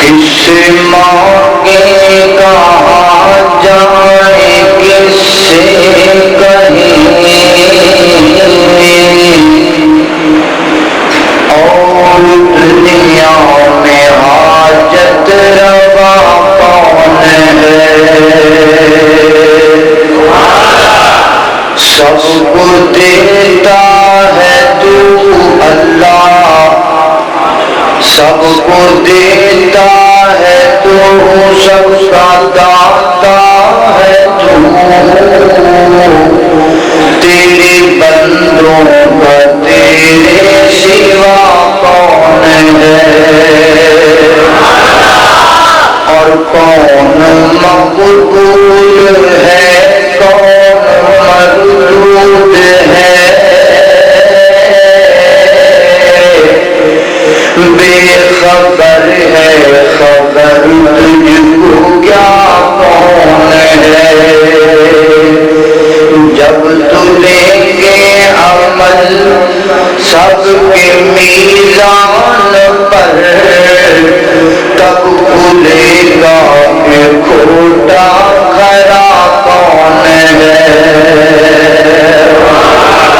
کس مانگے کہاں جائے کس سے کہیں اور دنیا میں حاجت روا کون ہے؟ سب کو دیتا ہے تو اللہ، سب کو دیتا ہے تو سب کا داتا ہے تو، تیرے بندوں کا تیرے سوا کون ہے؟ اور کون مقبول ہے کون مردود ہے؟ بے خبر ہے خبر تجھ کو کیا کون ہے؟ جب تو لیں گے عمل سب کے میزان پر، تب کھلے گا